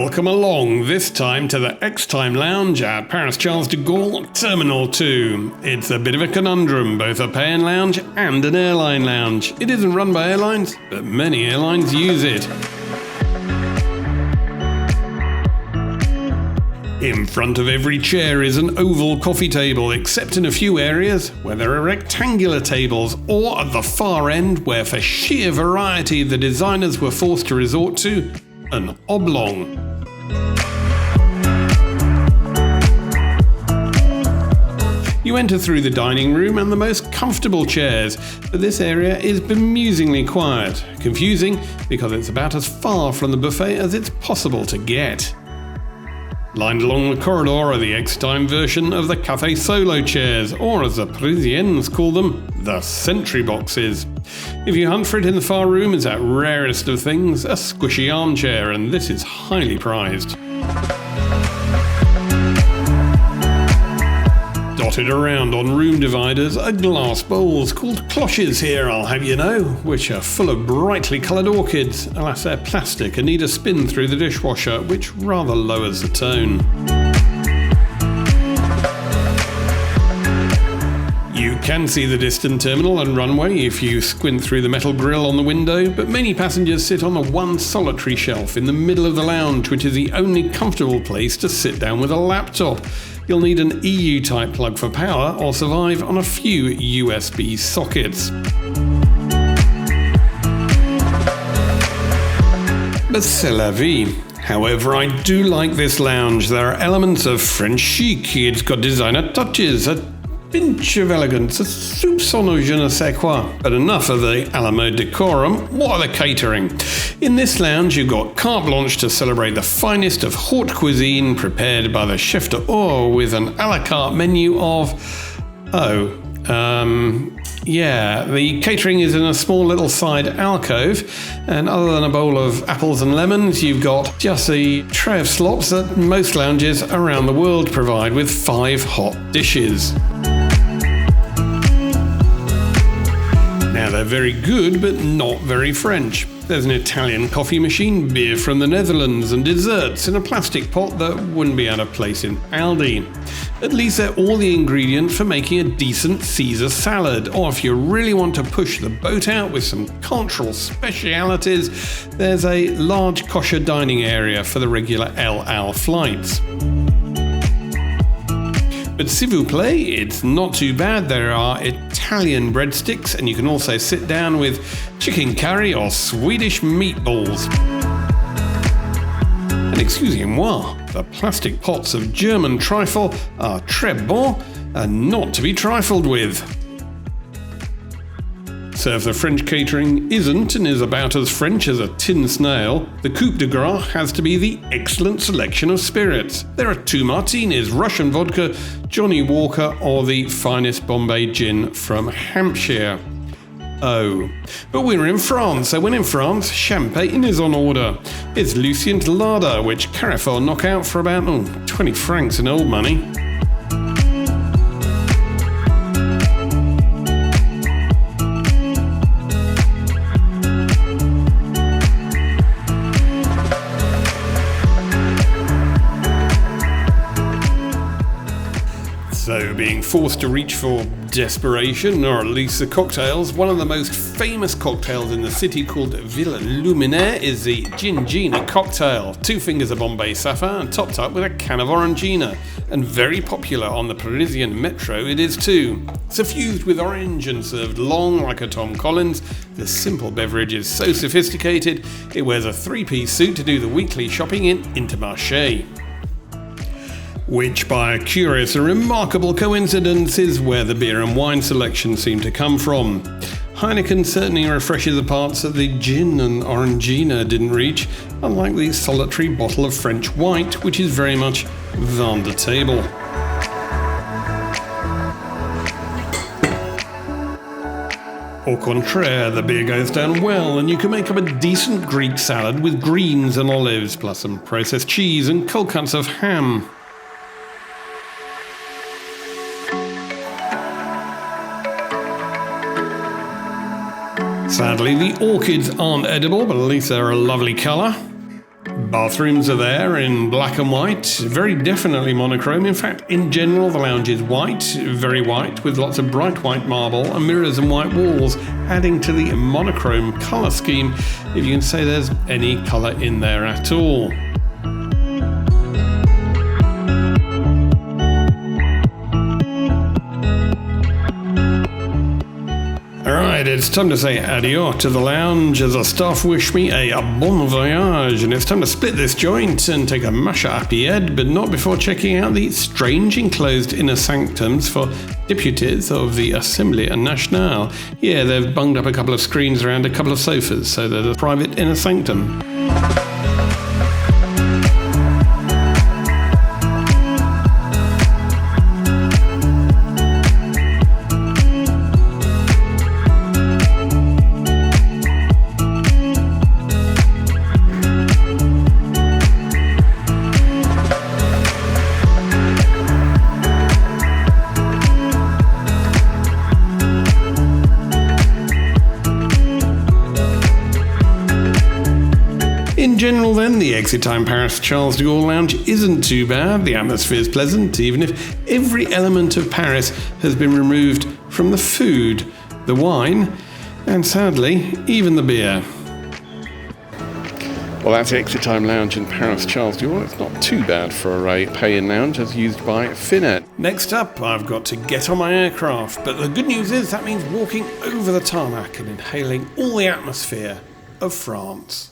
Welcome along, this time to the Extime Lounge at Paris Charles de Gaulle Terminal 2. It's a bit of a conundrum, both a pay-in lounge and an airline lounge. It isn't run by airlines, but many airlines use it. In front of every chair is an oval coffee table, except in a few areas where there are rectangular tables, or at the far end where for sheer variety the designers were forced to resort to an oblong. You enter through the dining room and the most comfortable chairs, but this area is bemusingly quiet. Confusing because it's about as far from the buffet as it's possible to get. Lined along the corridor are the Extime version of the Café Solo chairs, or as the Parisians call them, the sentry boxes. If you hunt for it in the far room, it's that rarest of things, a squishy armchair, and this is highly prized. Dotted around on room dividers are glass bowls called Cloches here, I'll have you know, which are full of brightly coloured orchids. Alas, they're plastic and need a spin through the dishwasher, which rather lowers the tone. You can see the distant terminal and runway if you squint through the metal grille on the window, but many passengers sit on the one solitary shelf in the middle of the lounge, which is the only comfortable place to sit down with a laptop. You'll need an EU-type plug for power or survive on a few USB sockets. But c'est la vie. However, I do like this lounge. There are elements of French chic. It's got designer touches, a pinch of elegance, a soupçon of je ne sais quoi. But enough of the à la mode decorum. What are the catering? In this lounge, you've got carte blanche to celebrate the finest of haute cuisine prepared by the chef d'or with an a la carte menu of... the catering is in a small little side alcove, and other than a bowl of apples and lemons, you've got just the tray of slops that most lounges around the world provide with 5 hot dishes. Now they're very good, but not very French. There's an Italian coffee machine, beer from the Netherlands, and desserts in a plastic pot that wouldn't be out of place in Aldi. At least they're all the ingredients for making a decent Caesar salad, or if you really want to push the boat out with some cultural specialities, there's a large kosher dining area for the regular El Al flights. But s'il vous plaît, it's not too bad. There are Italian breadsticks, and you can also sit down with chicken curry or Swedish meatballs. And excusez-moi, the plastic pots of German trifle are très bon and not to be trifled with. So if the French catering isn't and is about as French as a tin snail, the coup de grace has to be the excellent selection of spirits. There are 2 martinis, Russian vodka, Johnny Walker, or the finest Bombay gin from Hampshire. Oh, but we're in France, so when in France, champagne is on order. It's Lucien Lada, which Carrefour knock out for about 20 francs in old money. So, being forced to reach for desperation, or at least the cocktails, one of the most famous cocktails in the city called Villa Luminaire is the Gingina cocktail. 2 fingers of Bombay Sapphire and topped up with a can of Orangina. And very popular on the Parisian metro it is too. Suffused with orange and served long like a Tom Collins, the simple beverage is so sophisticated it wears a 3-piece suit to do the weekly shopping in Intermarché. Which, by a curious and remarkable coincidence, is where the beer and wine selection seem to come from. Heineken certainly refreshes the parts that the gin and Orangina didn't reach, unlike the solitary bottle of French white, which is very much vin de table. Au contraire, the beer goes down well, and you can make up a decent Greek salad with greens and olives, plus some processed cheese and cold cuts of ham. Sadly, the orchids aren't edible, but at least they're a lovely colour. Bathrooms are there in black and white, very definitely monochrome. In fact, in general, the lounge is white, very white, with lots of bright white marble and mirrors and white walls, adding to the monochrome colour scheme, if you can say there's any colour in there at all. Alright, it's time to say adieu to the lounge as the staff wish me a bon voyage, and it's time to split this joint and take a masha apied, but not before checking out the strange enclosed inner sanctums for deputies of the Assemblée Nationale. Yeah, they've bunged up a couple of screens around a couple of sofas, so there's a private inner sanctum. In general then, the Extime Paris Charles de Gaulle Lounge isn't too bad, the atmosphere is pleasant, even if every element of Paris has been removed from the food, the wine, and sadly, even the beer. Well, that's the Extime Lounge in Paris Charles de Gaulle. It's not too bad for a pay-in lounge as used by Finnet. Next up, I've got to get on my aircraft, but the good news is that means walking over the tarmac and inhaling all the atmosphere of France.